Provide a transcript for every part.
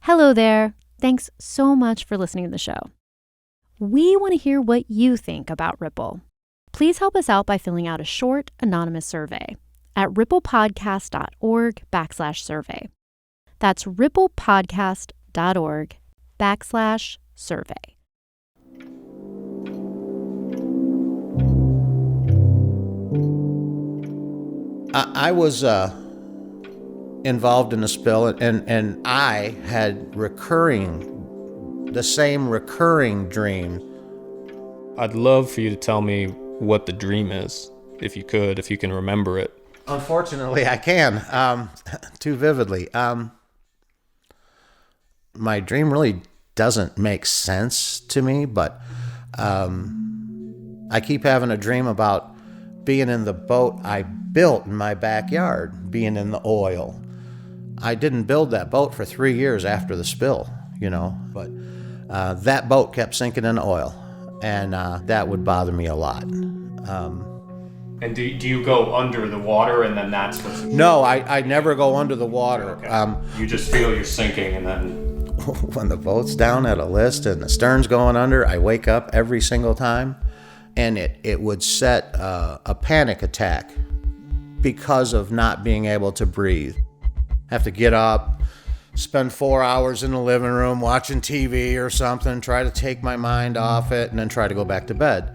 Hello there. Thanks so much for listening to the show. We want to hear what you think about Ripple. Please help us out by filling out a short, anonymous survey at ripplepodcast.org/survey. That's ripplepodcast.org/survey. I was involved in a spill, and I had the same recurring dream. I'd love for you to tell me what the dream is, if you can remember it. Unfortunately, I can, too vividly. My dream really doesn't make sense to me, but I keep having a dream about being in the boat I built in my backyard, being in the oil. I didn't build that boat for 3 years after the spill, but that boat kept sinking in oil, and that would bother me a lot. And do you go under the water and then that's what's... No, I never go under the water. Okay. You just feel you're sinking and then... When the boat's down at a list and the stern's going under, I wake up every single time, and it would set a panic attack because of not being able to breathe. Have to get up, spend 4 hours in the living room watching TV or something, try to take my mind off it, and then try to go back to bed.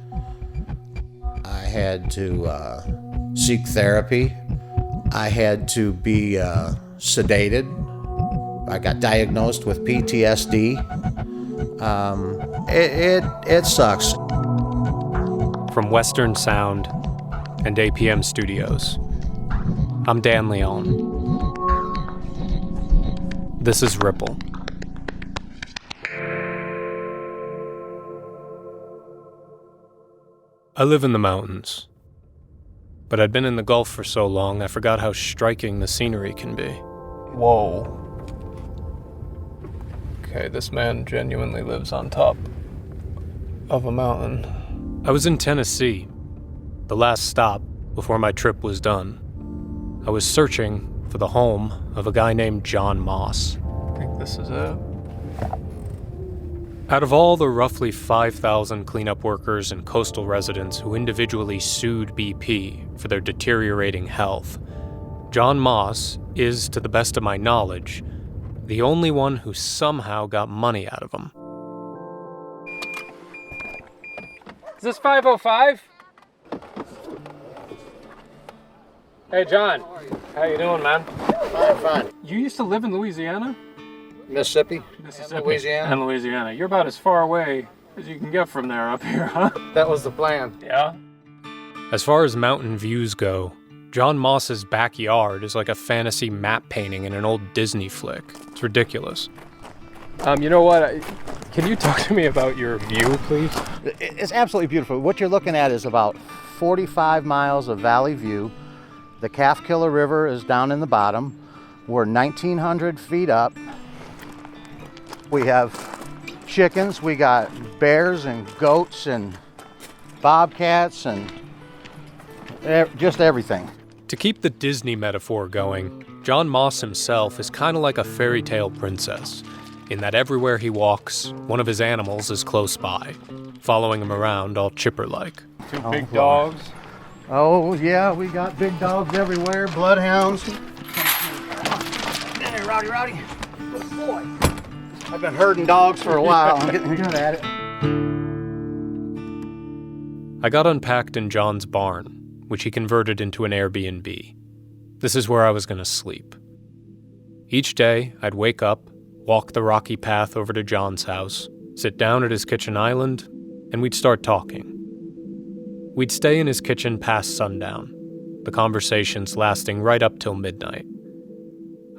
I had to seek therapy. I had to be sedated. I got diagnosed with PTSD. It sucks. From Western Sound and APM Studios, I'm Dan Leon. This is Ripple. I live in the mountains, but I'd been in the Gulf for so long I forgot how striking the scenery can be. Whoa. Okay, this man genuinely lives on top of a mountain. I was in Tennessee, the last stop before my trip was done. I was searching for the home of a guy named John Moss. I think this is it. Out of all the roughly 5,000 cleanup workers and coastal residents who individually sued BP for their deteriorating health, John Moss is, to the best of my knowledge, the only one who somehow got money out of him. Is this 505? Hey, John. How you doing, man? Fine. You used to live in Louisiana? Mississippi. And Louisiana. You're about as far away as you can get from there up here, huh? That was the plan. Yeah? As far as mountain views go, John Moss's backyard is like a fantasy map painting in an old Disney flick. It's ridiculous. You know what? Can you talk to me about your view, please? It's absolutely beautiful. What you're looking at is about 45 miles of valley view. The Calf-Killer River is down in the bottom. We're 1,900 feet up. We have chickens, we got bears and goats and bobcats and just everything. To keep the Disney metaphor going, John Moss himself is kind of like a fairy tale princess, in that everywhere he walks, one of his animals is close by, following him around all chipper-like. Two big dogs. Oh, yeah, we got big dogs everywhere, bloodhounds. Hey, Rowdy. Good boy. I've been herding dogs for a while. I'm getting good at it. I got unpacked in John's barn, which he converted into an Airbnb. This is where I was going to sleep. Each day, I'd wake up, walk the rocky path over to John's house, sit down at his kitchen island, and we'd start talking. We'd stay in his kitchen past sundown, the conversations lasting right up till midnight.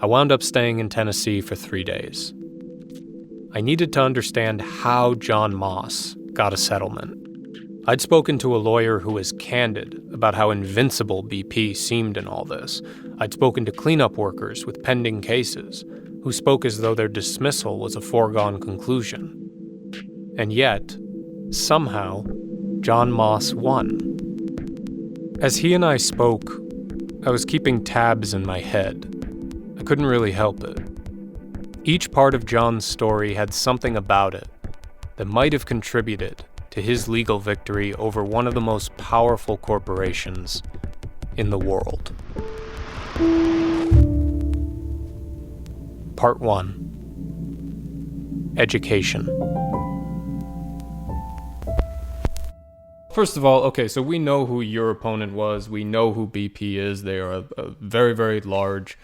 I wound up staying in Tennessee for 3 days. I needed to understand how John Moss got a settlement. I'd spoken to a lawyer who was candid about how invincible BP seemed in all this. I'd spoken to cleanup workers with pending cases who spoke as though their dismissal was a foregone conclusion. And yet, somehow, John Moss won. As he and I spoke, I was keeping tabs in my head. I couldn't really help it. Each part of John's story had something about it that might have contributed to his legal victory over one of the most powerful corporations in the world. Part 1. Education. First of all, okay, so we know who your opponent was. We know who BP is. They are a very, very large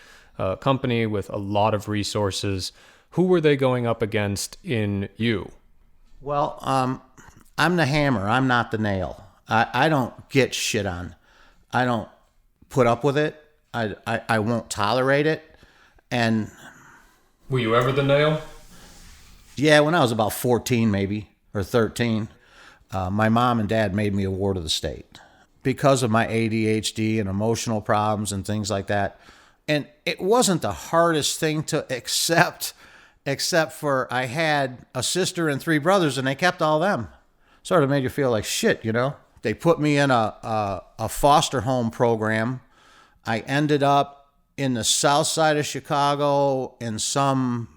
company with a lot of resources. Who were they going up against in you? Well, I'm the hammer. I'm not the nail. I don't get shit on. I don't put up with it. I won't tolerate it. And were you ever the nail? Yeah, when I was about 14 maybe, or 13, my mom and dad made me a ward of the state because of my ADHD and emotional problems and things like that. And it wasn't the hardest thing to accept, except for I had a sister and 3 brothers, and they kept all them. Sort of made you feel like shit, you know? They put me in a foster home program. I ended up in the south side of Chicago in some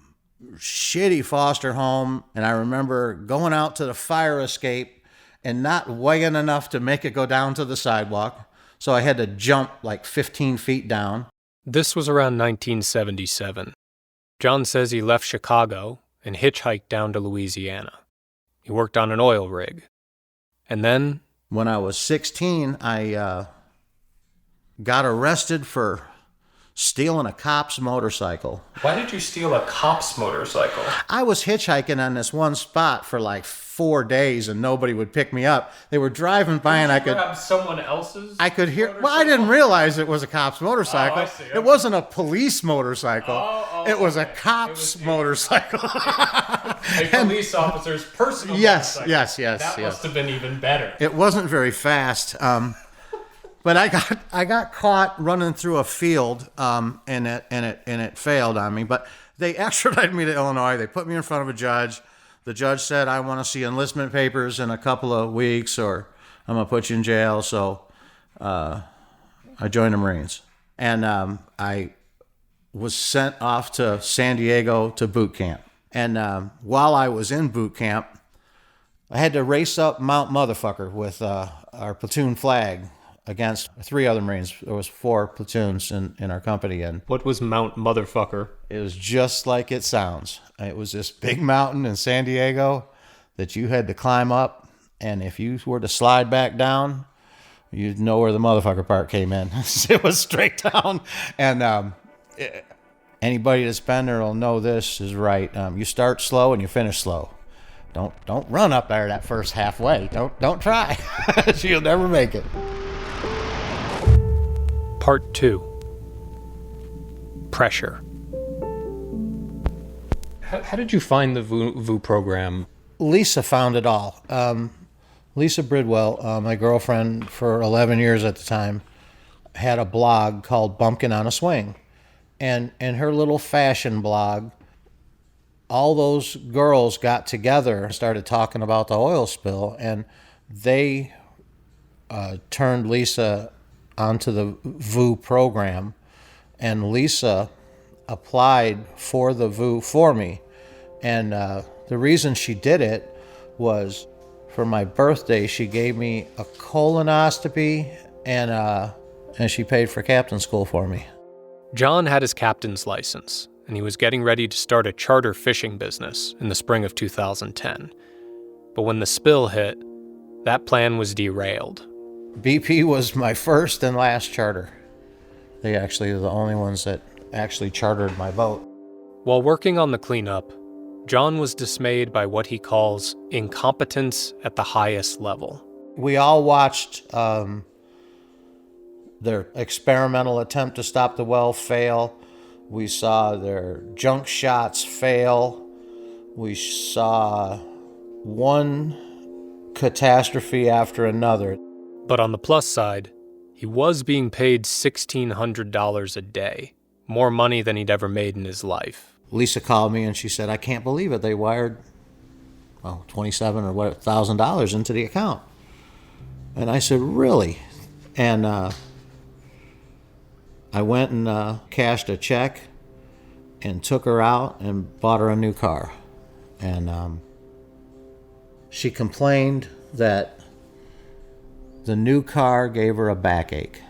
shitty foster home, and I remember going out to the fire escape and not weighing enough to make it go down to the sidewalk, so I had to jump like 15 feet down. This was around 1977. John says he left Chicago and hitchhiked down to Louisiana. He worked on an oil rig. And then, when I was 16, I got arrested for stealing a cop's motorcycle. Why did you steal a cop's motorcycle? I was hitchhiking on this one spot for like 4 days and nobody would pick me up. They were driving by and I could grab someone else's. I could hear. Well, I didn't realize it was a cop's motorcycle. Oh, I see. Okay. It wasn't a police motorcycle. It was a okay. cop's motorcycle. A police officer's personal motorcycle. Yes. That must have been even better. It wasn't very fast. But I got caught running through a field, and it failed on me. But they extradited me to Illinois. They put me in front of a judge. The judge said, I want to see enlistment papers in a couple of weeks, or I'm gonna put you in jail. So I joined the Marines, and I was sent off to San Diego to boot camp. And while I was in boot camp, I had to race up Mount Motherfucker with our platoon flag against 3 other Marines. There was 4 platoons in our company. And what was Mount Motherfucker? It was just like it sounds. It was this big mountain in San Diego that you had to climb up. And if you were to slide back down, you'd know where the motherfucker part came in. It was straight down. And anybody that's been there will know this is right. You start slow and you finish slow. Don't run up there that first halfway. Don't try. You'll never make it. Part 2. Pressure. How did you find the VU program? Lisa found it all. Lisa Bridwell, my girlfriend for 11 years at the time, had a blog called Bumpkin on a Swing. And in her little fashion blog, all those girls got together and started talking about the oil spill, and they turned Lisa onto the VU program, and Lisa applied for the VU for me. And the reason she did it was for my birthday, she gave me a colonoscopy, and she paid for captain school for me. John had his captain's license, and he was getting ready to start a charter fishing business in the spring of 2010. But when the spill hit, that plan was derailed. BP was my first and last charter. They actually are the only ones that actually chartered my boat. While working on the cleanup, John was dismayed by what he calls incompetence at the highest level. We all watched their experimental attempt to stop the well fail. We saw their junk shots fail. We saw one catastrophe after another. But on the plus side, he was being paid $1,600 a day, more money than he'd ever made in his life. Lisa called me and she said, I can't believe it. They wired, $27,000 into the account. And I said, really? And I went and cashed a check, and took her out and bought her a new car. And she complained that the new car gave her a backache.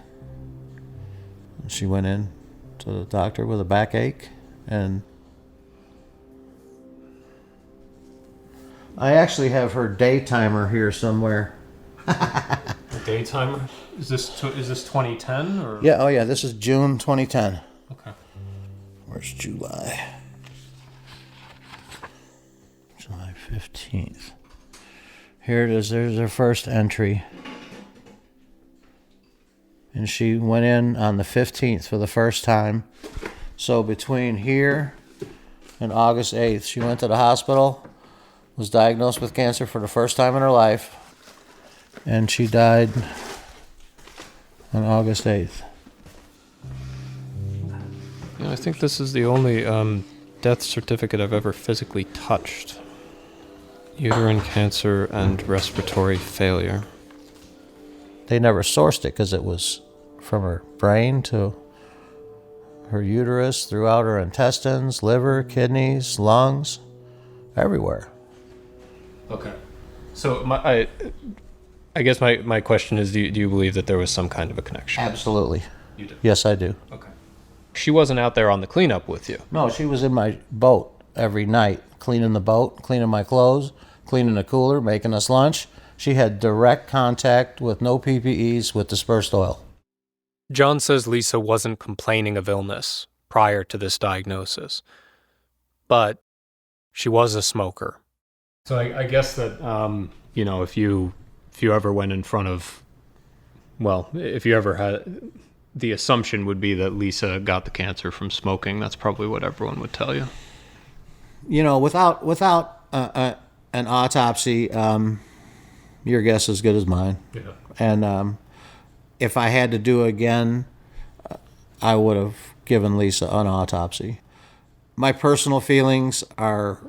She went in to the doctor with a backache, and I actually have her day timer here somewhere. The day timer? Is this 2010 or? Yeah, oh yeah, this is June 2010. Okay. Where's July? July 15th. Here it is. There's her first entry. And she went in on the 15th for the first time. So between here and August 8th, she went to the hospital, was diagnosed with cancer for the first time in her life, and she died on August 8th. Yeah, I think this is the only death certificate I've ever physically touched. Uterine cancer and respiratory failure. They never sourced it because it was from her brain to her uterus, throughout her intestines, liver, kidneys, lungs, everywhere. Okay. So I guess my question is, do you believe that there was some kind of a connection? Absolutely. You do? Yes, I do. Okay. She wasn't out there on the cleanup with you? No, she was in my boat every night, cleaning the boat, cleaning my clothes, cleaning the cooler, making us lunch. She had direct contact with no PPEs with dispersed oil. John says Lisa wasn't complaining of illness prior to this diagnosis, but she was a smoker. So I guess that, if you ever went in front of, if you ever had, the assumption would be that Lisa got the cancer from smoking. That's probably what everyone would tell you. Without an autopsy, your guess is as good as mine. Yeah. And if I had to do it again, I would have given Lisa an autopsy. My personal feelings are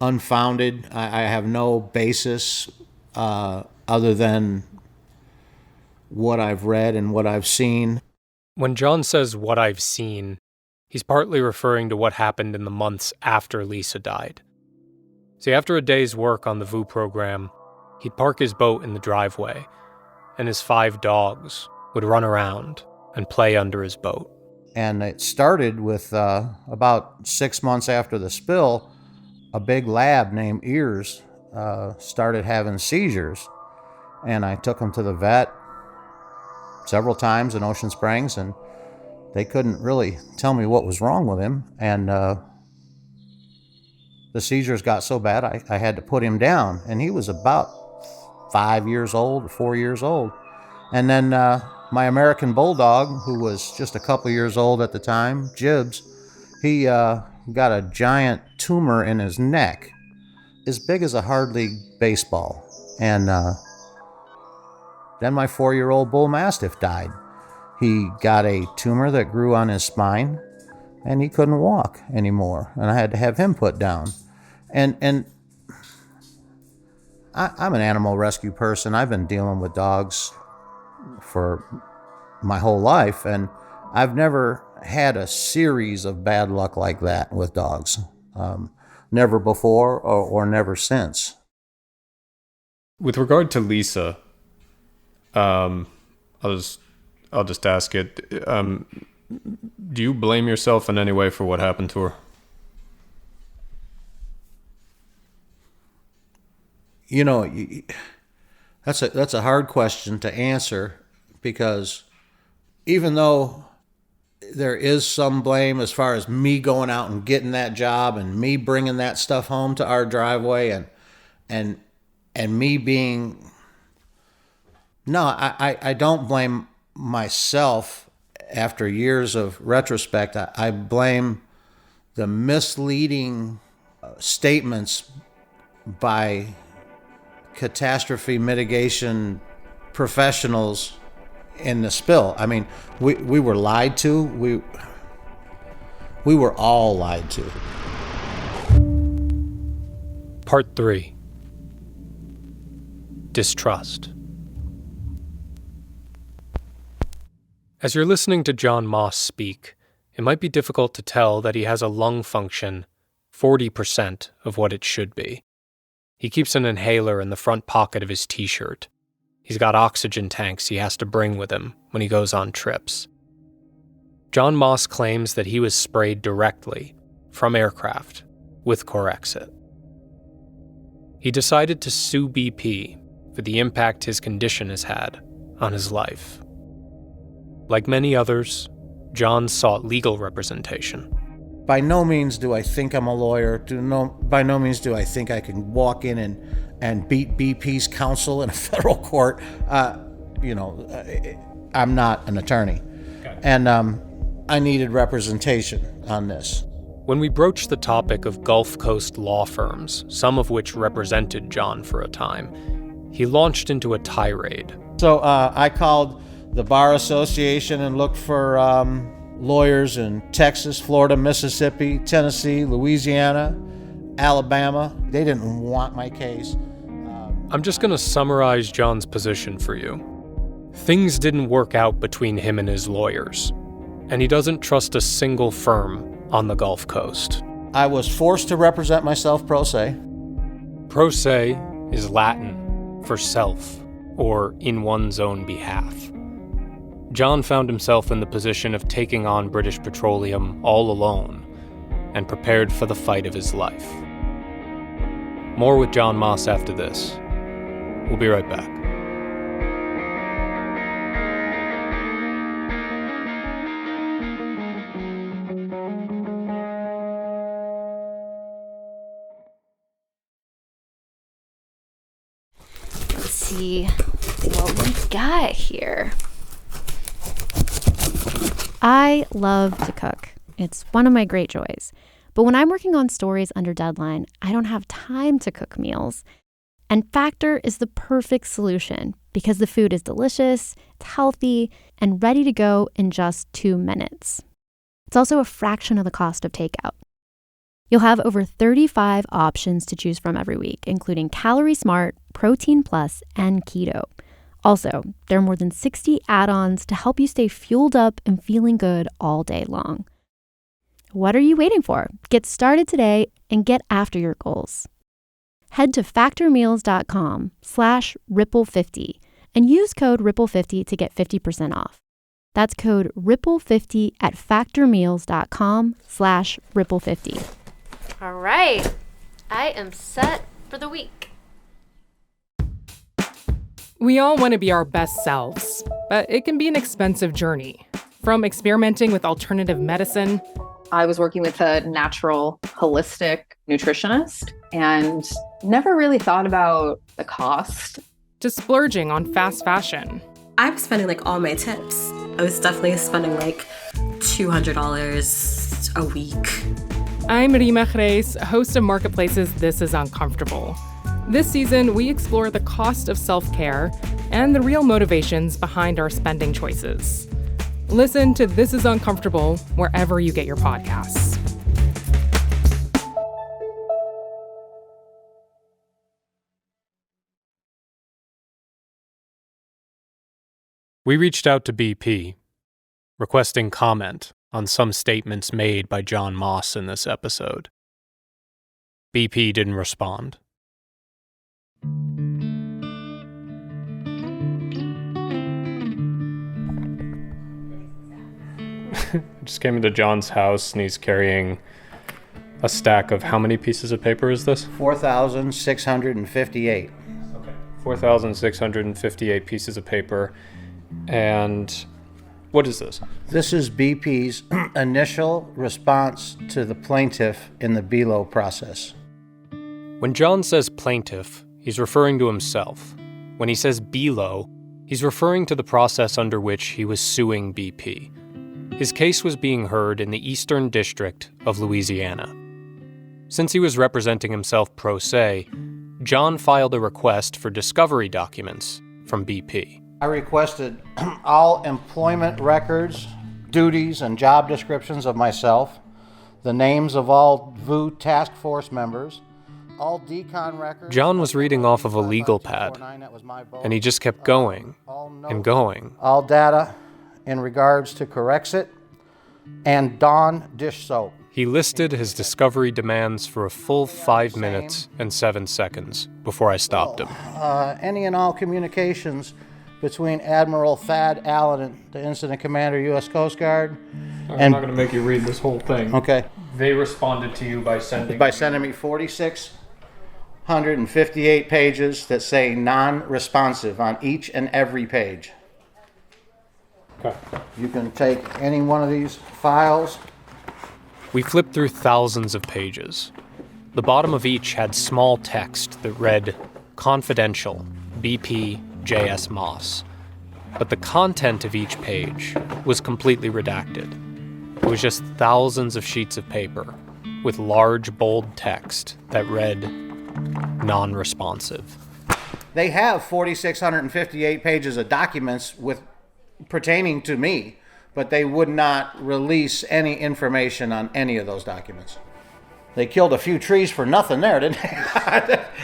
unfounded. I have no basis other than what I've read and what I've seen. When John says what I've seen, he's partly referring to what happened in the months after Lisa died. See, after a day's work on the VU program, he'd park his boat in the driveway, and his 5 dogs would run around and play under his boat. And it started with about 6 months after the spill, a big lab named Ears started having seizures. And I took him to the vet several times in Ocean Springs, and they couldn't really tell me what was wrong with him. And the seizures got so bad, I had to put him down. And he was about 5 years old, 4 years old. And then my American Bulldog, who was just a couple years old at the time, Jibs, he got a giant tumor in his neck, as big as a hard league baseball. And then my 4-year-old Bull Mastiff died. He got a tumor that grew on his spine, and he couldn't walk anymore, and I had to have him put down. And I'm an animal rescue person. I've been dealing with dogs for my whole life, and I've never had a series of bad luck like that with dogs. Never before or never since. With regard to Lisa, I'll just ask it. Do you blame yourself in any way for what happened to her? That's a hard question to answer, because even though there is some blame as far as me going out and getting that job and me bringing that stuff home to our driveway and me being... No, I don't blame myself after years of retrospect. I blame the misleading statements by catastrophe mitigation professionals in the spill. I mean, we were lied to. We were all lied to. Part 3. Distrust. As you're listening to John Moss speak, it might be difficult to tell that he has a lung function 40% of what it should be. He keeps an inhaler in the front pocket of his t-shirt. He's got oxygen tanks he has to bring with him when he goes on trips. John Moss claims that he was sprayed directly from aircraft with Corexit. He decided to sue BP for the impact his condition has had on his life. Like many others, John sought legal representation. By no means do I think I'm a lawyer. By no means do I think I can walk in and beat BP's counsel in a federal court. I'm not an attorney. Okay. And I needed representation on this. When we broached the topic of Gulf Coast law firms, some of which represented John for a time, he launched into a tirade. So I called the Bar Association and looked for lawyers in Texas, Florida, Mississippi, Tennessee, Louisiana, Alabama. They didn't want my case. I'm just going to summarize John's position for you. Things didn't work out between him and his lawyers, and he doesn't trust a single firm on the Gulf Coast. I was forced to represent myself pro se. Pro se is Latin for self, or in one's own behalf. John found himself in the position of taking on British Petroleum all alone and prepared for the fight of his life. More with John Moss after this. We'll be right back. Let's see what we got here. I love to cook. It's one of my great joys. But when I'm working on stories under deadline, I don't have time to cook meals. And Factor is the perfect solution because the food is delicious, it's healthy, and ready to go in just 2 minutes. It's also a fraction of the cost of takeout. You'll have over 35 options to choose from every week, including Calorie Smart, Protein Plus, and Keto. Also, there are more than 60 add-ons to help you stay fueled up and feeling good all day long. What are you waiting for? Get started today and get after your goals. Head to factormeals.com/ripple50 and use code ripple50 to get 50% off. That's code ripple50 at factormeals.com/ripple50. All right, I am set for the week. We all want to be our best selves, but it can be an expensive journey. From experimenting with alternative medicine, I was working with a natural, holistic nutritionist and never really thought about the cost. to splurging on fast fashion. I was spending all my tips. I was definitely spending $200 a week. I'm Rima Jerez, host of Marketplace's This Is Uncomfortable. This season, we explore the cost of self-care and the real motivations behind our spending choices. Listen to This Is Uncomfortable wherever you get your podcasts. We reached out to BP, requesting comment on some statements made by John Moss in this episode. BP didn't respond. I just came into John's house and he's carrying a stack of how many pieces of paper is this? 4,658. Okay. 4,658 pieces of paper. And what is this? This is BP's initial response to the plaintiff in the BELO process. When John says plaintiff, he's referring to himself. When he says BELO, he's referring to the process under which he was suing BP. His case was being heard in the Eastern District of Louisiana. Since he was representing himself pro se, John filed a request for discovery documents from BP. I requested all employment records, duties, and job descriptions of myself, the names of all VU task force members, all decon records. John was reading off of a legal pad, and he just kept going and going. All data in regards to Corexit, and Dawn dish soap. He listed his discovery demands for a full 5 minutes and 7 seconds before I stopped him. Any and all communications between Admiral Thad Allen and the Incident Commander, U.S. Coast Guard. I'm not going to make you read this whole thing. Okay. They responded to you by sending me 4,658 pages that say non-responsive on each and every page. Okay. You can take any one of these files. We flipped through thousands of pages. The bottom of each had small text that read, "Confidential, BP, JS Moss." But the content of each page was completely redacted. It was just thousands of sheets of paper with large, bold text that read, "Non-responsive." They have 4,658 pages of documents pertaining to me, but they would not release any information on any of those documents. They killed a few trees for nothing there, didn't they?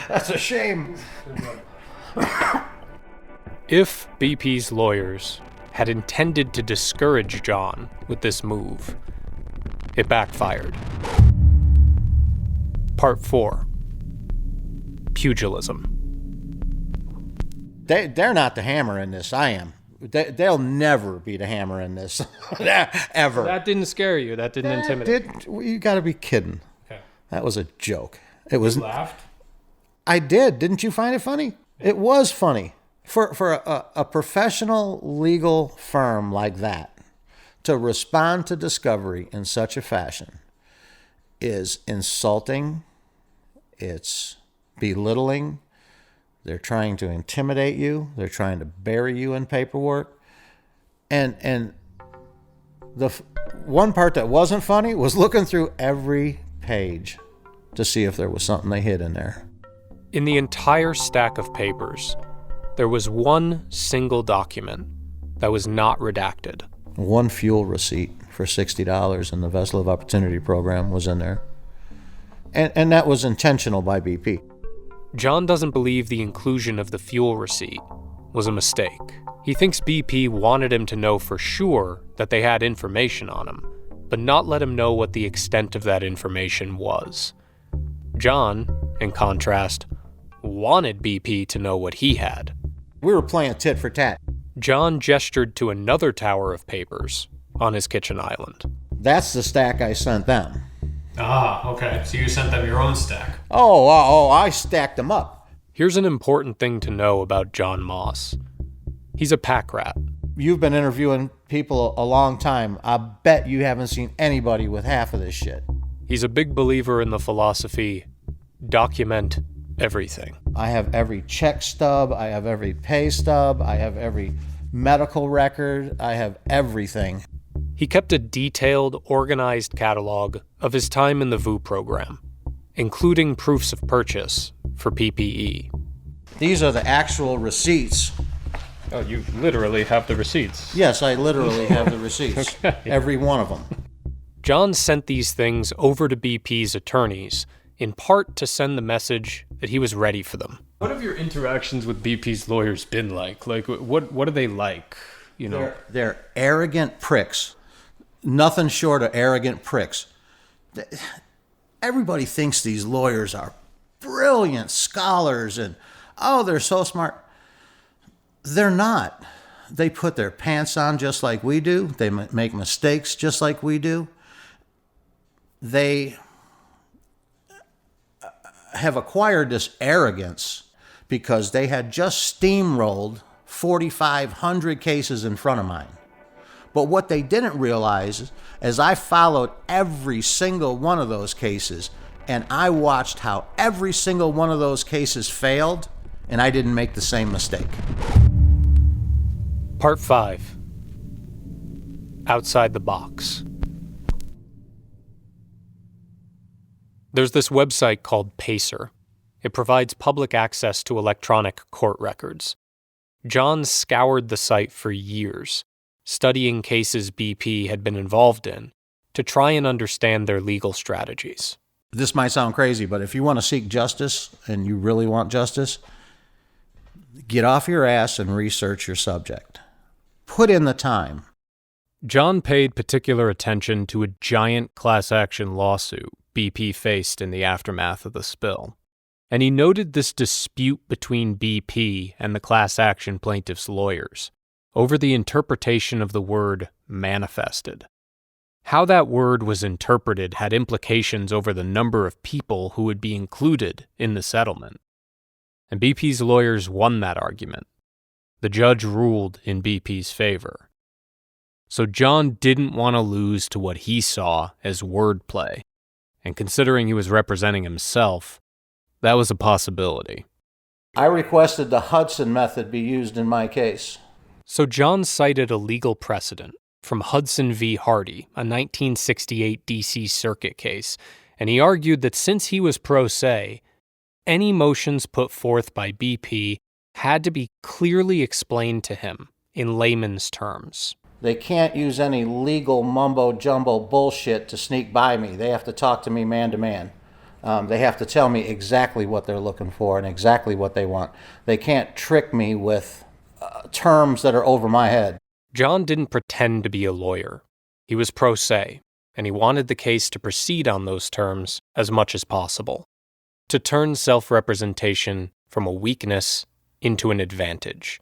That's a shame. If BP's lawyers had intended to discourage John with this move, it backfired. Part 4. Pugilism. They're not the hammer in this. I am. They'll never be the hammer in this. Ever. That didn't scare you. That didn't intimidate. You got to be kidding. Okay. That was a joke. It was. You laughed? I did. Didn't you find it funny? It was funny. For a professional legal firm like that to respond to discovery in such a fashion is insulting. It's belittling. They're trying to intimidate you. They're trying to bury you in paperwork. And the one part that wasn't funny was looking through every page to see if there was something they hid in there. In the entire stack of papers, there was one single document that was not redacted. One fuel receipt for $60 in the Vessel of Opportunity program was in there. And that was intentional by BP. John doesn't believe the inclusion of the fuel receipt was a mistake. He thinks BP wanted him to know for sure that they had information on him, but not let him know what the extent of that information was. John, in contrast, wanted BP to know what he had. We were playing tit for tat. John gestured to another tower of papers on his kitchen island. That's the stack I sent them. Ah, okay. So you sent them your own stack. Oh, I stacked them up. Here's an important thing to know about John Moss. He's a pack rat. You've been interviewing people a long time. I bet you haven't seen anybody with half of this shit. He's a big believer in the philosophy, document everything. I have every check stub. I have every pay stub. I have every medical record. I have everything. He kept a detailed, organized catalog of his time in the VU program, including proofs of purchase for PPE. These are the actual receipts. Oh, you literally have the receipts. Yes, I literally have the receipts. Okay. Every one of them. John sent these things over to BP's attorneys, in part to send the message that he was ready for them. What have your interactions with BP's lawyers been like? Like, what are they like? You know, They're arrogant pricks. Nothing short of arrogant pricks. Everybody thinks these lawyers are brilliant scholars and, they're so smart. They're not. They put their pants on just like we do. They make mistakes just like we do. They have acquired this arrogance because they had just steamrolled 4,500 cases in front of mine. But what they didn't realize is I followed every single one of those cases, and I watched how every single one of those cases failed, and I didn't make the same mistake. Part 5. Outside the box. There's this website called Pacer. It provides public access to electronic court records. John scoured the site for years, studying cases BP had been involved in to try and understand their legal strategies. This might sound crazy, but if you want to seek justice and you really want justice, get off your ass and research your subject. Put in the time. John paid particular attention to a giant class action lawsuit BP faced in the aftermath of the spill, and he noted this dispute between BP and the class action plaintiffs' lawyers over the interpretation of the word manifested. How that word was interpreted had implications over the number of people who would be included in the settlement. And BP's lawyers won that argument. The judge ruled in BP's favor. So John didn't want to lose to what he saw as wordplay, and considering he was representing himself, that was a possibility. I requested the Hudson method be used in my case. So John cited a legal precedent from Hudson v. Hardy, a 1968 D.C. Circuit case, and he argued that since he was pro se, any motions put forth by BP had to be clearly explained to him in layman's terms. They can't use any legal mumbo-jumbo bullshit to sneak by me. They have to talk to me man to man. They have to tell me exactly what they're looking for and exactly what they want. They can't trick me with terms that are over my head. John didn't pretend to be a lawyer. He was pro se, and he wanted the case to proceed on those terms as much as possible, to turn self-representation from a weakness into an advantage.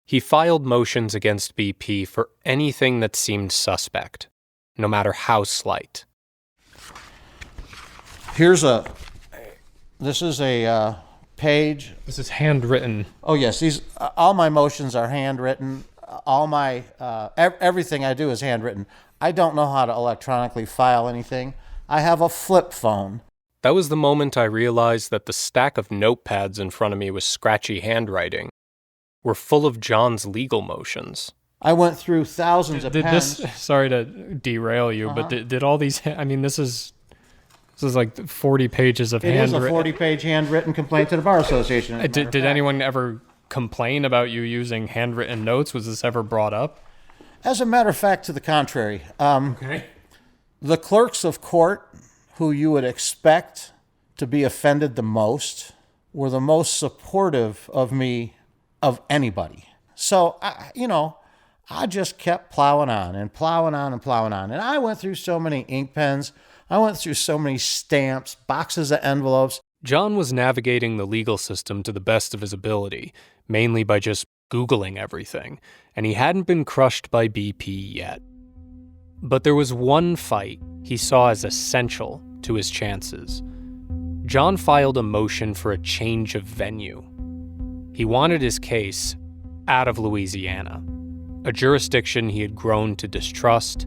He filed motions against BP for anything that seemed suspect, no matter how slight. This is a page. This is handwritten. Oh yes, all my motions are handwritten. All my everything I do is handwritten. I don't know how to electronically file anything. I have a flip phone. That was the moment I realized that the stack of notepads in front of me with scratchy handwriting were full of John's legal motions. I went through thousands of pens. Sorry to derail you, but did all these, this is like 40 pages of handwritten. It is a 40-page handwritten complaint to the Bar Association. Did anyone ever complain about you using handwritten notes? Was this ever brought up? As a matter of fact, to the contrary. Okay. The clerks of court, who you would expect to be offended the most, were the most supportive of me of anybody. So, I just kept plowing on and plowing on and plowing on. And I went through so many ink pens. I went through so many stamps, boxes of envelopes. John was navigating the legal system to the best of his ability, mainly by just Googling everything, and he hadn't been crushed by BP yet. But there was one fight he saw as essential to his chances. John filed a motion for a change of venue. He wanted his case out of Louisiana, a jurisdiction he had grown to distrust,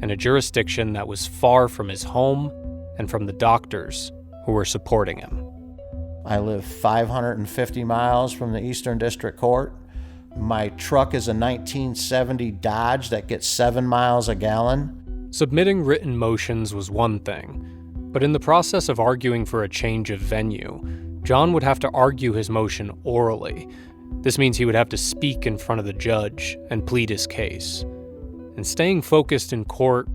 and a jurisdiction that was far from his home and from the doctors who were supporting him. I live 550 miles from the Eastern District Court. My truck is a 1970 Dodge that gets 7 miles a gallon. Submitting written motions was one thing, but in the process of arguing for a change of venue, John would have to argue his motion orally. This means he would have to speak in front of the judge and plead his case. And staying focused in court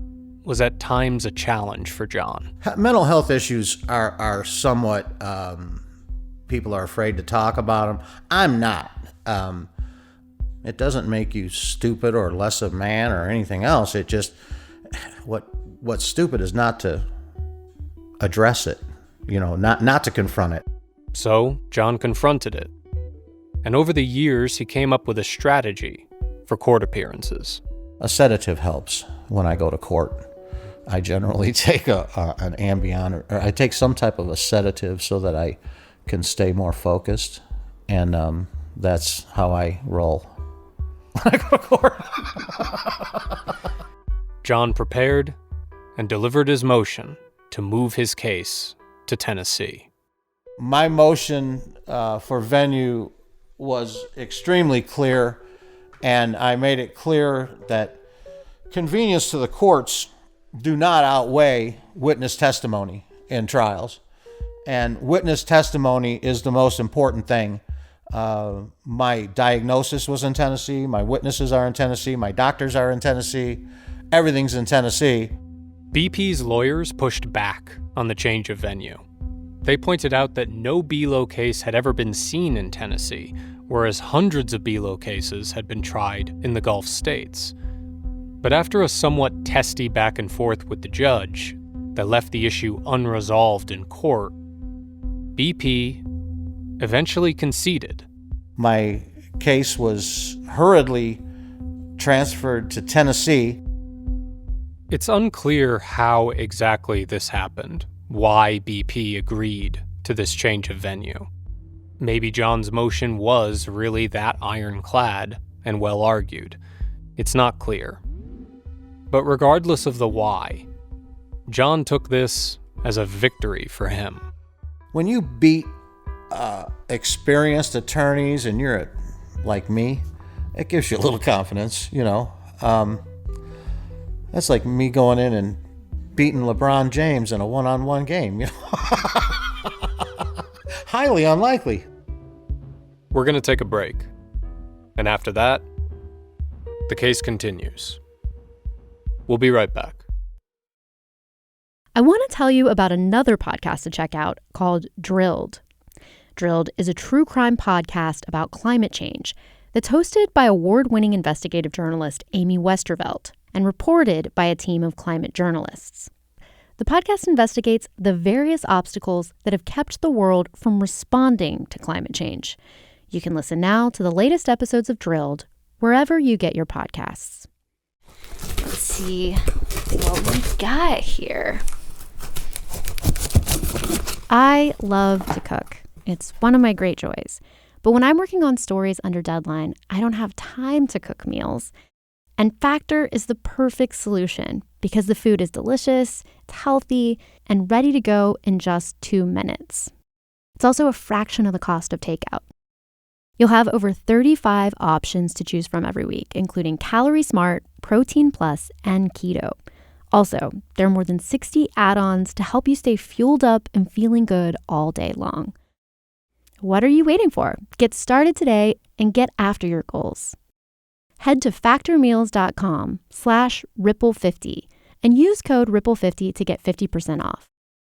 was at times a challenge for John. Mental health issues are somewhat, people are afraid to talk about them. I'm not. It doesn't make you stupid or less of a man or anything else. It just, what's stupid is not to address it, not to confront it. So John confronted it. And over the years, he came up with a strategy for court appearances. A sedative helps when I go to court. I generally take an Ambien, or I take some type of a sedative so that I can stay more focused, and that's how I roll when I go to court. John prepared and delivered his motion to move his case to Tennessee. My motion for venue was extremely clear, and I made it clear that convenience to the courts do not outweigh witness testimony in trials. And witness testimony is the most important thing. My diagnosis was in Tennessee. My witnesses are in Tennessee. My doctors are in Tennessee. Everything's in Tennessee. BP's lawyers pushed back on the change of venue. They pointed out that no BELO case had ever been seen in Tennessee, whereas hundreds of BELO cases had been tried in the Gulf states. But after a somewhat testy back and forth with the judge that left the issue unresolved in court, BP eventually conceded. My case was hurriedly transferred to Tennessee. It's unclear how exactly this happened, why BP agreed to this change of venue. Maybe John's motion was really that ironclad and well argued. It's not clear. But regardless of the why, John took this as a victory for him. When you beat experienced attorneys and you're like me, it gives you a little confidence, That's like me going in and beating LeBron James in a one-on-one game, Highly unlikely. We're going to take a break. And after that, the case continues. We'll be right back. I want to tell you about another podcast to check out called Drilled. Drilled is a true crime podcast about climate change that's hosted by award-winning investigative journalist Amy Westervelt and reported by a team of climate journalists. The podcast investigates the various obstacles that have kept the world from responding to climate change. You can listen now to the latest episodes of Drilled wherever you get your podcasts. Let's see what we got here. I love to cook. It's one of my great joys. But when I'm working on stories under deadline, I don't have time to cook meals. And Factor is the perfect solution because the food is delicious, it's healthy, and ready to go in just 2 minutes. It's also a fraction of the cost of takeout. You'll have over 35 options to choose from every week, including Calorie Smart, Protein Plus, and Keto. Also, there are more than 60 add-ons to help you stay fueled up and feeling good all day long. What are you waiting for? Get started today and get after your goals. Head to factormeals.com/ripple50 and use code ripple50 to get 50% off.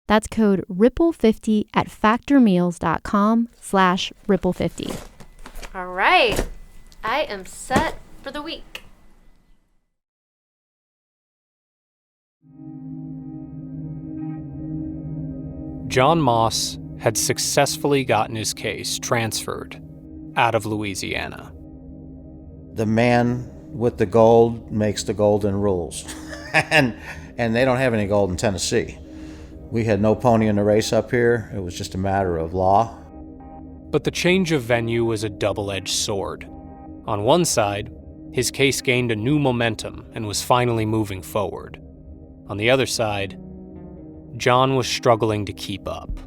That's code ripple50 at factormeals.com/ripple50. All right, I am set for the week. John Moss had successfully gotten his case transferred out of Louisiana. The man with the gold makes the golden rules. and they don't have any gold in Tennessee. We had no pony in the race up here. It was just a matter of law. But the change of venue was a double-edged sword. On one side, his case gained a new momentum and was finally moving forward. On the other side, John was struggling to keep up.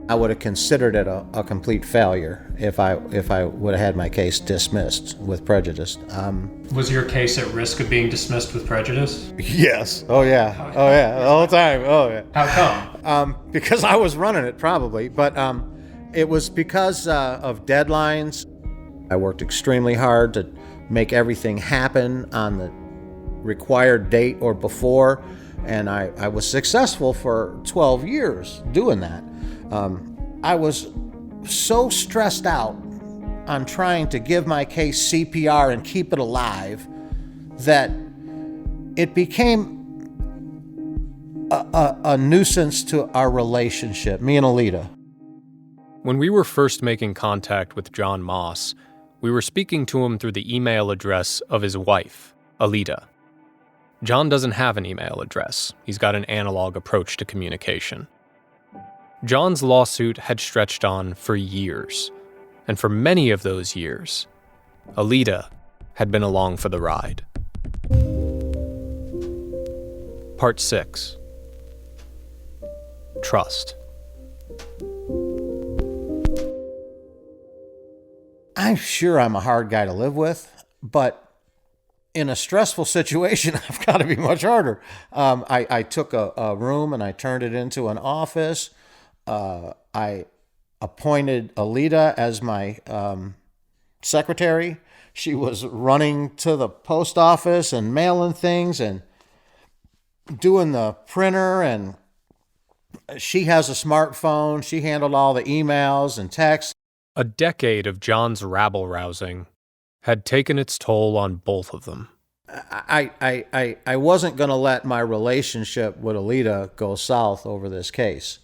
I would have considered it a complete failure if I would have had my case dismissed with prejudice. Was your case at risk of being dismissed with prejudice? Yes. Oh yeah. The whole time. Oh yeah. How come? Because I was running it probably, but it was because of deadlines. I worked extremely hard to make everything happen on the required date or before, and I was successful for 12 years doing that. I was so stressed out on trying to give my case CPR and keep it alive that it became a nuisance to our relationship, me and Alita. When we were first making contact with John Moss, we were speaking to him through the email address of his wife, Alita. John doesn't have an email address. He's got an analog approach to communication. John's lawsuit had stretched on for years, and for many of those years, Alita had been along for the ride. Part 6. Trust. I'm sure I'm a hard guy to live with, but in a stressful situation, I've got to be much harder. I took a room and I turned it into an office. I appointed Alita as my secretary. She was running to the post office and mailing things and doing the printer, and she has a smartphone. She handled all the emails and texts. A decade of John's rabble-rousing had taken its toll on both of them. I wasn't going to let my relationship with Alita go south over this case.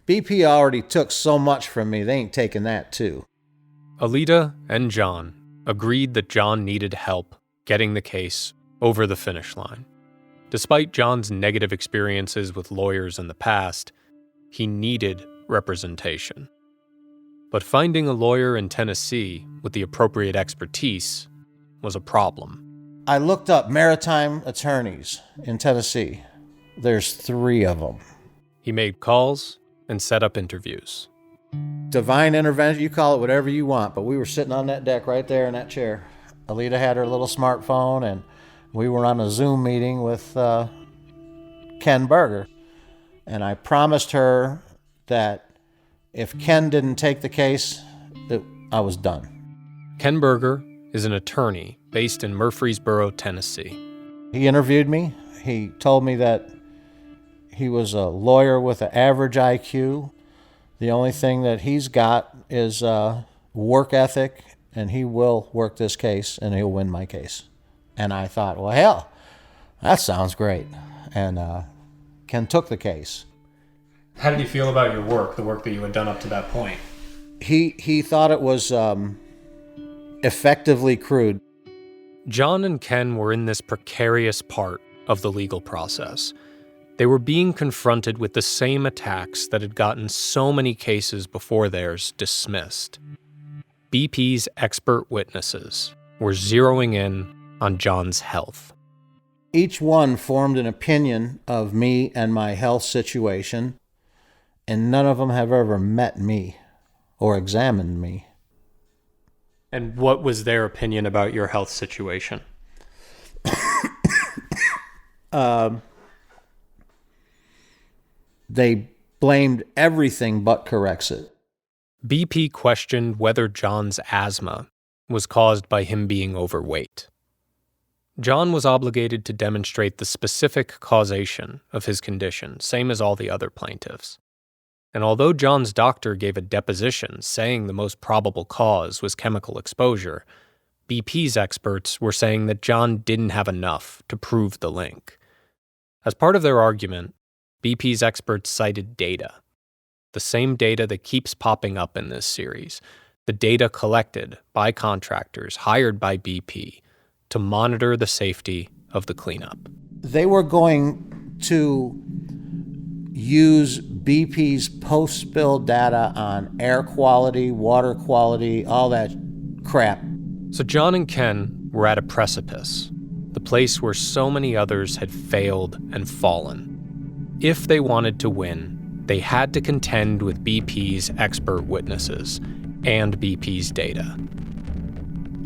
BP already took so much from me, they ain't taking that too. Alita and John agreed that John needed help getting the case over the finish line. Despite John's negative experiences with lawyers in the past, he needed representation. But finding a lawyer in Tennessee with the appropriate expertise was a problem. I looked up maritime attorneys in Tennessee. There's 3 of them. He made calls and set up interviews. Divine intervention, you call it whatever you want, but we were sitting on that deck right there in that chair. Alita had her little smartphone, and we were on a Zoom meeting with Ken Berger. And I promised her that if Ken didn't take the case, that I was done. Ken Berger is an attorney based in Murfreesboro, Tennessee. He interviewed me. He told me that he was a lawyer with an average IQ. The only thing that he's got is work ethic, and he will work this case, and he'll win my case. And I thought, well, hell, that sounds great. And Ken took the case. How did he feel about your work, the work that you had done up to that point? He thought it was effectively crude. John and Ken were in this precarious part of the legal process. They were being confronted with the same attacks that had gotten so many cases before theirs dismissed. BP's expert witnesses were zeroing in on John's health. Each one formed an opinion of me and my health situation, and none of them have ever met me or examined me. And what was their opinion about your health situation? They blamed everything but Corexit. BP questioned whether John's asthma was caused by him being overweight. John was obligated to demonstrate the specific causation of his condition, same as all the other plaintiffs. And although John's doctor gave a deposition saying the most probable cause was chemical exposure, BP's experts were saying that John didn't have enough to prove the link. As part of their argument, BP's experts cited data, the same data that keeps popping up in this series, the data collected by contractors hired by BP to monitor the safety of the cleanup. They were going to use BP's post-spill data on air quality, water quality, all that crap. So John and Ken were at a precipice, the place where so many others had failed and fallen. If they wanted to win, they had to contend with BP's expert witnesses and BP's data.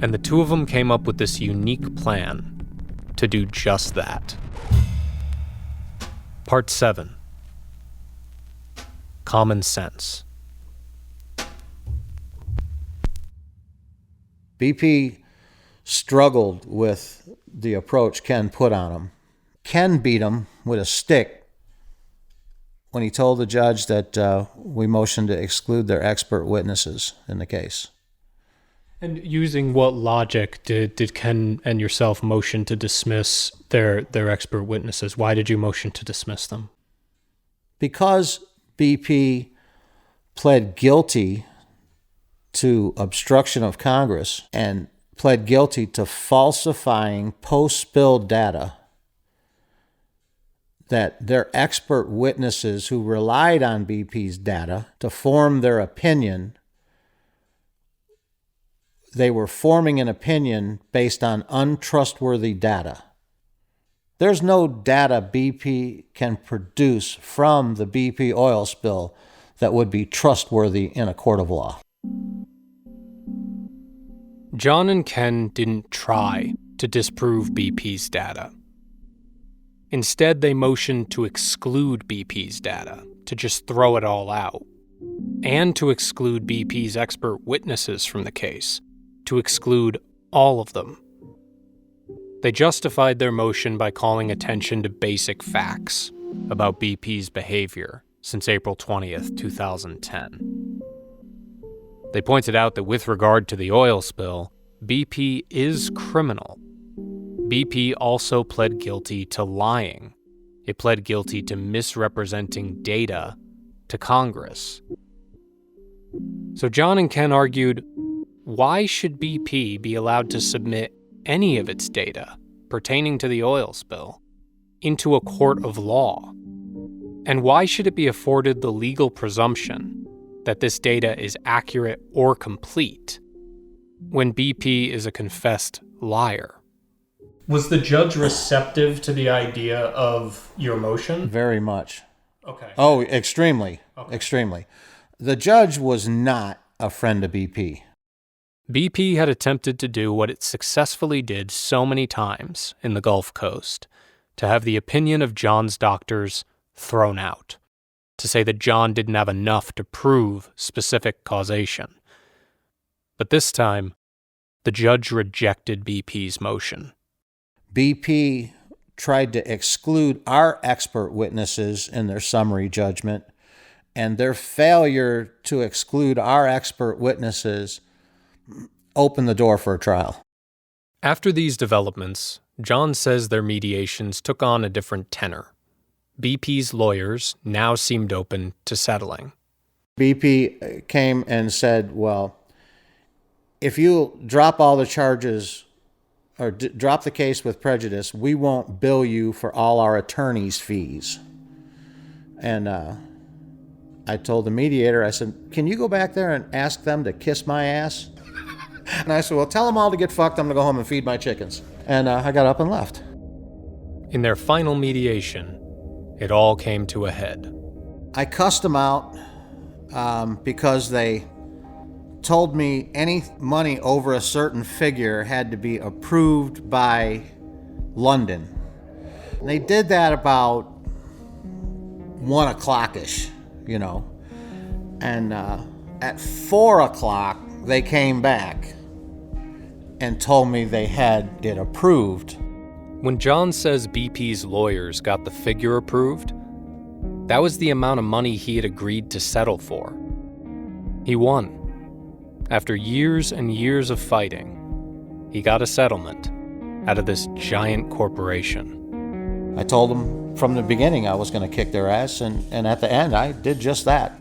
And the two of them came up with this unique plan to do just that. Part 7. Common sense. BP struggled with the approach Ken put on him. Ken beat him with a stick when he told the judge that we motioned to exclude their expert witnesses in the case. And using what logic did Ken and yourself motion to dismiss their expert witnesses? Why did you motion to dismiss them? Because BP pled guilty to obstruction of Congress and pled guilty to falsifying post-spill data, that their expert witnesses who relied on BP's data to form their opinion, they were forming an opinion based on untrustworthy data. There's no data BP can produce from the BP oil spill that would be trustworthy in a court of law. John and Ken didn't try to disprove BP's data. Instead, they motioned to exclude BP's data, to just throw it all out, and to exclude BP's expert witnesses from the case, to exclude all of them. They justified their motion by calling attention to basic facts about BP's behavior since April 20th, 2010. They pointed out that with regard to the oil spill, BP is criminal. BP also pled guilty to lying. It pled guilty to misrepresenting data to Congress. So John and Ken argued, why should BP be allowed to submit any of its data pertaining to the oil spill into a court of law? And why should it be afforded the legal presumption that this data is accurate or complete when BP is a confessed liar? Was the judge receptive to the idea of your motion? Very much. Okay. Oh, extremely. Okay. Extremely. The judge was not a friend of BP. BP had attempted to do what it successfully did so many times in the Gulf Coast, to have the opinion of John's doctors thrown out, to say that John didn't have enough to prove specific causation. But this time, the judge rejected BP's motion. BP tried to exclude our expert witnesses in their summary judgment, and their failure to exclude our expert witnesses opened the door for a trial. After these developments, John says their mediations took on a different tenor. BP's lawyers now seemed open to settling. BP came and said, well, if you drop all the charges or drop the case with prejudice, we won't bill you for all our attorney's fees. And I told the mediator, I said, can you go back there and ask them to kiss my ass? And I said, well, tell them all to get fucked. I'm going to go home and feed my chickens. And I got up and left. In their final mediation, it all came to a head. I cussed them out because they told me any money over a certain figure had to be approved by London. And they did that about 1 o'clock-ish, you know. And at 4 o'clock, they came back and told me they had it approved. When John says BP's lawyers got the figure approved, that was the amount of money he had agreed to settle for. He won. After years and years of fighting, he got a settlement out of this giant corporation. I told them from the beginning I was going to kick their ass, and at the end I did just that.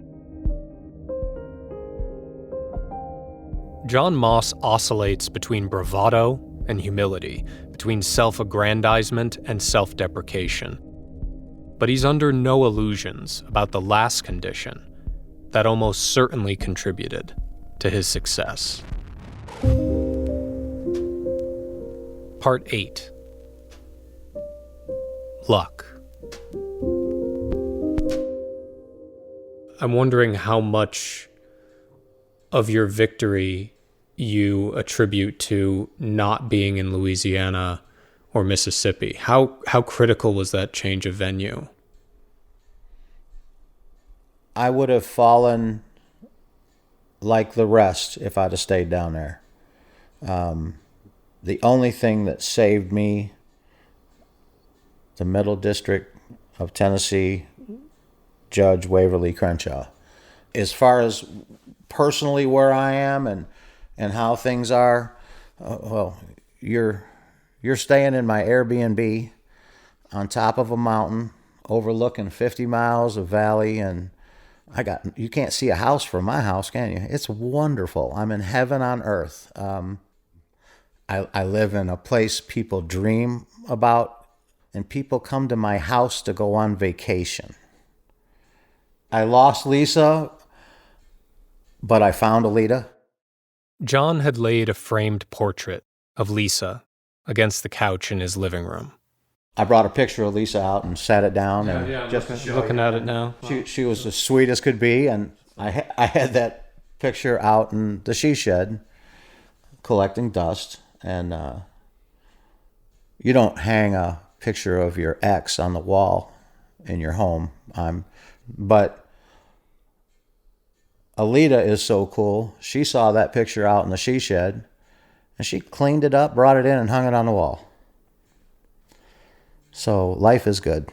John Moss oscillates between bravado and humility, between self-aggrandizement and self-deprecation. But he's under no illusions about the last condition that almost certainly contributed to his success. Part 8. Luck. I'm wondering how much of your victory you attribute to not being in Louisiana or Mississippi. How critical was that change of venue? I would have fallen like the rest if I'd have stayed down there. The only thing that saved me, the Middle District of Tennessee, Judge Waverly Crenshaw. As far as personally where I am and how things are, well, you're staying in my Airbnb on top of a mountain overlooking 50 miles of valley, and you can't see a house from my house, can you? It's wonderful. I'm in heaven on earth. I live in a place people dream about, and people come to my house to go on vacation. I lost Lisa, but I found Alita. John had laid a framed portrait of Lisa against the couch in his living room. I brought a picture of Lisa out and sat it down, just looking at it now. She was as sweet as could be, and I had that picture out in the she shed collecting dust. And you don't hang a picture of your ex on the wall in your home. But Alita is so cool. She saw that picture out in the she shed, and she cleaned it up, brought it in, and hung it on the wall. So life is good.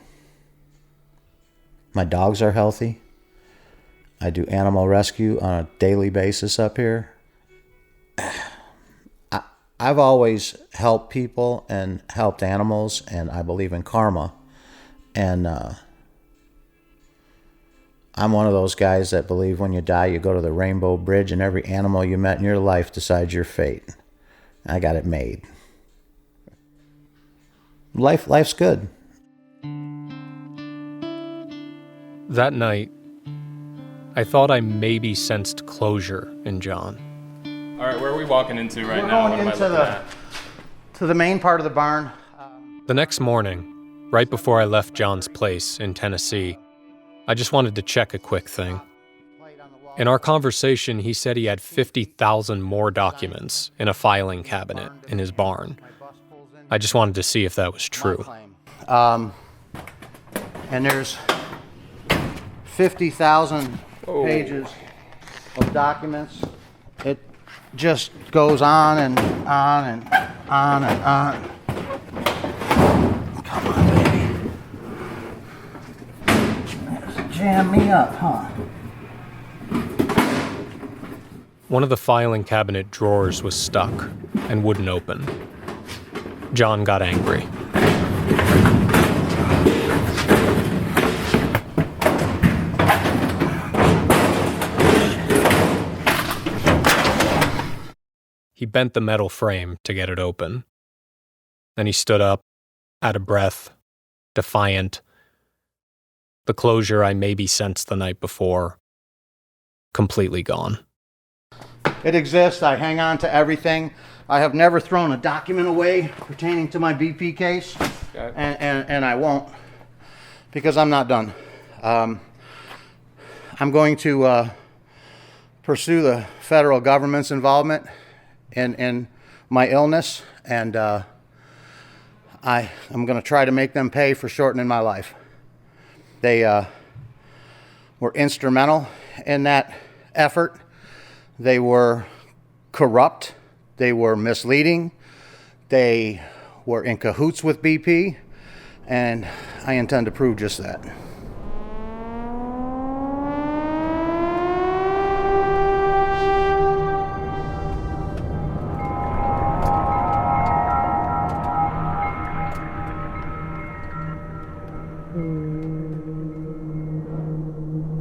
My dogs are healthy. I do animal rescue on a daily basis up here. I've always helped people and helped animals, and I believe in karma. And I'm one of those guys that believe when you die, you go to the Rainbow Bridge, and every animal you met in your life decides your fate. I got it made. Life's good. That night, I thought I maybe sensed closure in John. All right, where are we walking into right We're now? going What am I into looking at? to the main part of the barn. The next morning, right before I left John's place in Tennessee, I just wanted to check a quick thing. In our conversation, he said he had 50,000 more documents in a filing cabinet in his barn. I just wanted to see if that was true. And there's 50,000 pages of documents. It just goes on and on and on and on. Come on, baby. Jam me up, huh? One of the filing cabinet drawers was stuck and wouldn't open. John got angry. He bent the metal frame to get it open. Then he stood up, out of breath, defiant. The closure I maybe sensed the night before, completely gone. It exists. I hang on to everything. I have never thrown a document away pertaining to my BP case, and I won't, because I'm not done. I'm going to pursue the federal government's involvement in my illness, and I'm going to try to make them pay for shortening my life. They were instrumental in that effort. They were corrupt. They were misleading. They were in cahoots with BP, and I intend to prove just that.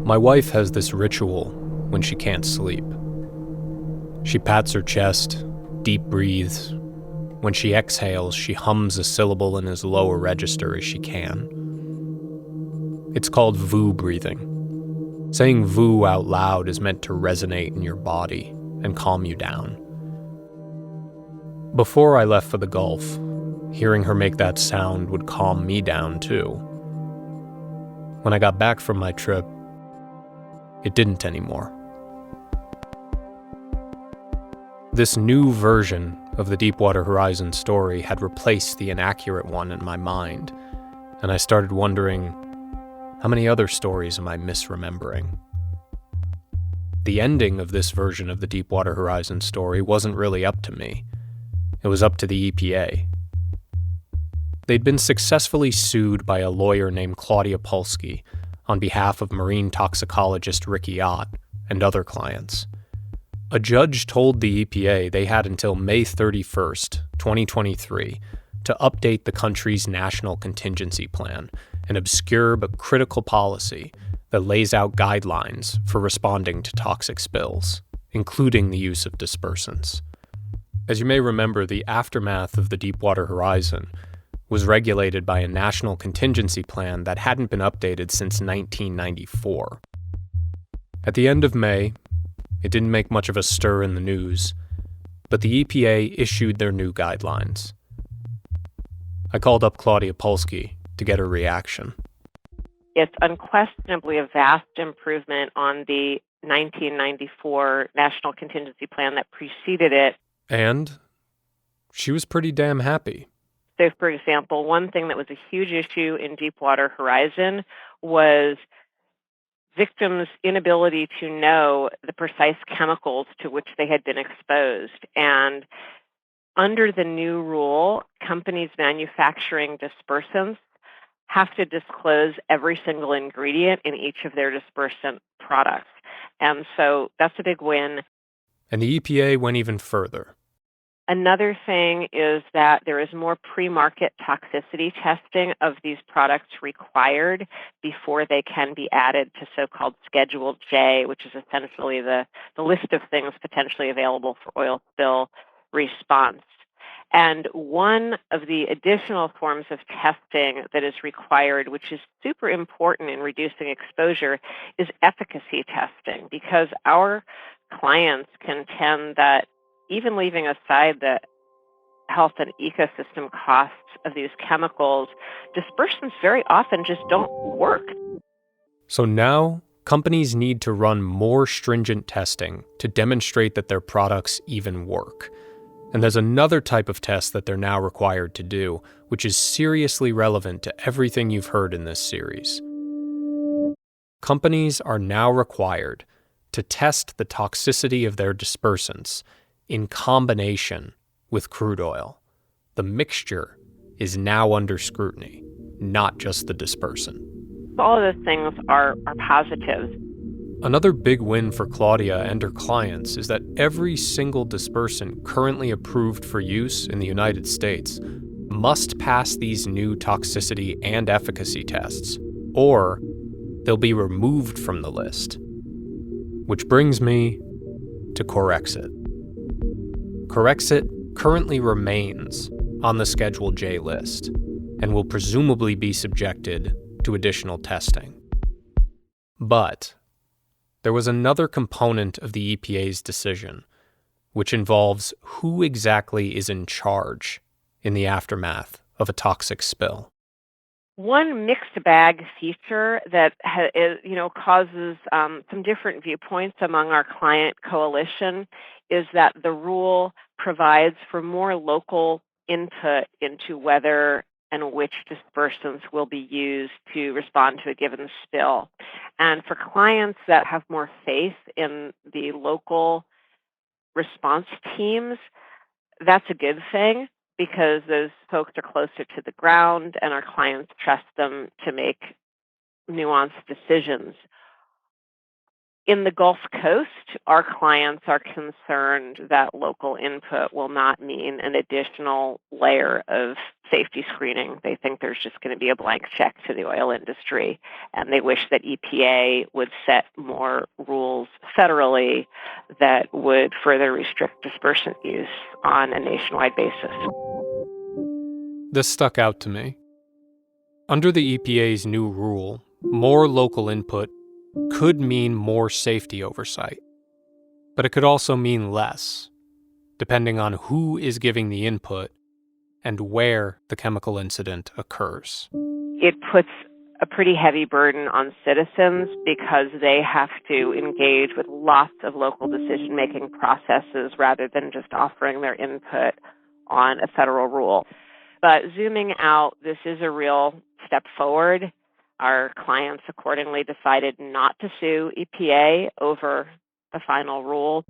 My wife has this ritual when she can't sleep. She pats her chest, deep breathes. When she exhales, she hums a syllable in as low a register as she can. It's called VOO breathing. Saying VOO out loud is meant to resonate in your body and calm you down. Before I left for the Gulf, hearing her make that sound would calm me down too. When I got back from my trip, it didn't anymore. This new version of the Deepwater Horizon story had replaced the inaccurate one in my mind, and I started wondering, how many other stories am I misremembering? The ending of this version of the Deepwater Horizon story wasn't really up to me. It was up to the EPA. They'd been successfully sued by a lawyer named Claudia Polsky on behalf of marine toxicologist Ricky Ott and other clients. A judge told the EPA they had until May 31st, 2023, to update the country's national contingency plan, an obscure but critical policy that lays out guidelines for responding to toxic spills, including the use of dispersants. As you may remember, the aftermath of the Deepwater Horizon was regulated by a national contingency plan that hadn't been updated since 1994. At the end of May, it didn't make much of a stir in the news, but the EPA issued their new guidelines. I called up Claudia Polsky to get her reaction. It's unquestionably a vast improvement on the 1994 National Contingency Plan that preceded it. And she was pretty damn happy. So, for example, one thing that was a huge issue in Deepwater Horizon was victims' inability to know the precise chemicals to which they had been exposed. And under the new rule, companies manufacturing dispersants have to disclose every single ingredient in each of their dispersant products. And so that's a big win. And the EPA went even further. Another thing is that there is more pre-market toxicity testing of these products required before they can be added to so-called Schedule J, which is essentially the list of things potentially available for oil spill response. And one of the additional forms of testing that is required, which is super important in reducing exposure, is efficacy testing, because our clients contend that even leaving aside the health and ecosystem costs of these chemicals, dispersants very often just don't work. So now, companies need to run more stringent testing to demonstrate that their products even work. And there's another type of test that they're now required to do, which is seriously relevant to everything you've heard in this series. Companies are now required to test the toxicity of their dispersants in combination with crude oil. The mixture is now under scrutiny, not just the dispersant. All of those things are positives. Another big win for Claudia and her clients is that every single dispersant currently approved for use in the United States must pass these new toxicity and efficacy tests, or they'll be removed from the list. Which brings me to Corexit. Corexit currently remains on the Schedule J list and will presumably be subjected to additional testing. But there was another component of the EPA's decision, which involves who exactly is in charge in the aftermath of a toxic spill. One mixed bag feature that causes some different viewpoints among our client coalition is that the rule provides for more local input into whether and which dispersants will be used to respond to a given spill. And for clients that have more faith in the local response teams, that's a good thing, because those folks are closer to the ground and our clients trust them to make nuanced decisions. In the Gulf Coast, our clients are concerned that local input will not mean an additional layer of safety screening. They think there's just going to be a blank check to the oil industry, and they wish that EPA would set more rules federally that would further restrict dispersant use on a nationwide basis. This stuck out to me. Under the EPA's new rule, more local input could mean more safety oversight, but it could also mean less, depending on who is giving the input and where the chemical incident occurs. It puts a pretty heavy burden on citizens because they have to engage with lots of local decision-making processes rather than just offering their input on a federal rule. But zooming out, this is a real step forward. Our clients accordingly decided not to sue EPA over the final rule.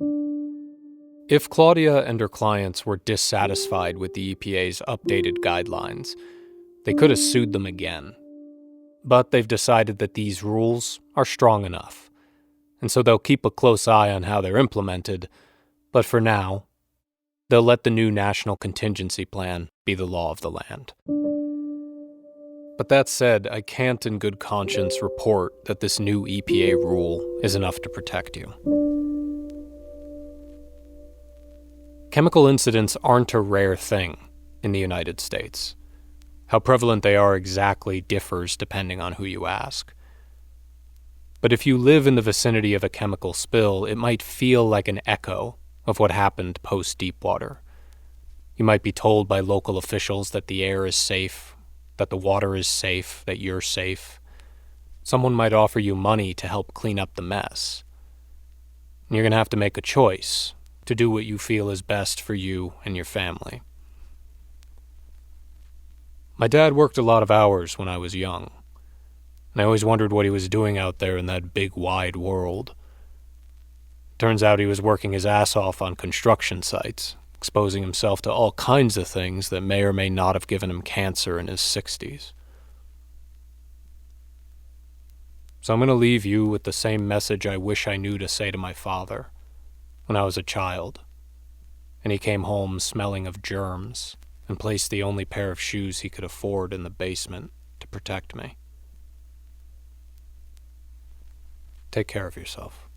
If Claudia and her clients were dissatisfied with the EPA's updated guidelines, they could have sued them again. But they've decided that these rules are strong enough, and so they'll keep a close eye on how they're implemented, but for now, they'll let the new National Contingency Plan be the law of the land. But that said, I can't in good conscience report that this new EPA rule is enough to protect you. Chemical incidents aren't a rare thing in the United States. How prevalent they are exactly differs depending on who you ask. But if you live in the vicinity of a chemical spill, it might feel like an echo of what happened post-Deepwater. You might be told by local officials that the air is safe, that the water is safe, that you're safe. Someone might offer you money to help clean up the mess. And you're going to have to make a choice to do what you feel is best for you and your family. My dad worked a lot of hours when I was young, and I always wondered what he was doing out there in that big, wide world. Turns out he was working his ass off on construction sites, exposing himself to all kinds of things that may or may not have given him cancer in his 60s. So I'm going to leave you with the same message I wish I knew to say to my father when I was a child, and he came home smelling of germs and placed the only pair of shoes he could afford in the basement to protect me. Take care of yourself.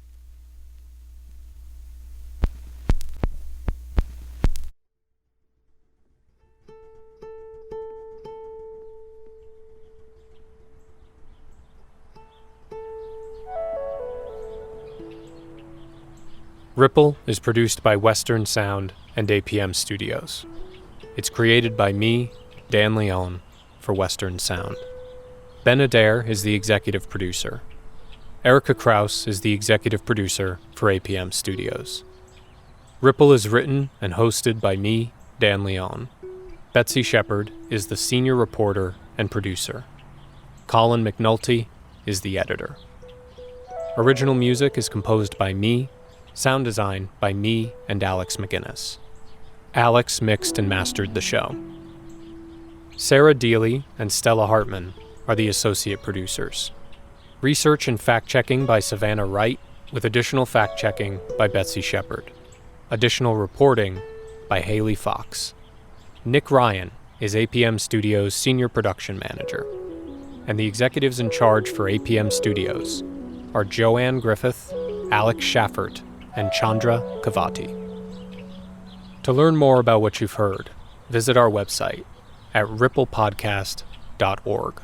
Ripple is produced by Western Sound and APM Studios. It's created by me, Dan Leone, for Western Sound. Ben Adair is the executive producer. Erica Krause is the executive producer for APM Studios. Ripple is written and hosted by me, Dan Leone. Betsy Shepard is the senior reporter and producer. Colin McNulty is the editor. Original music is composed by me, sound design by me and Alex McGinnis. Alex mixed and mastered the show. Sarah Deely and Stella Hartman are the associate producers. Research and fact-checking by Savannah Wright, with additional fact-checking by Betsy Shepard. Additional reporting by Haley Fox. Nick Ryan is APM Studios' senior production manager. And the executives in charge for APM Studios are Joanne Griffith, Alex Schaffert, and Chandra Kavati. To learn more about what you've heard, visit our website at ripplepodcast.org.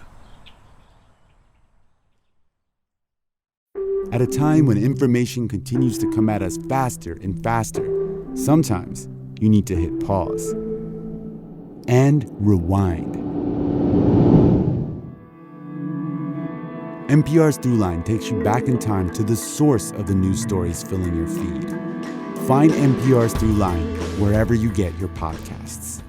At a time when information continues to come at us faster and faster, sometimes you need to hit pause and rewind. NPR's Throughline takes you back in time to the source of the news stories filling your feed. Find NPR's Throughline wherever you get your podcasts.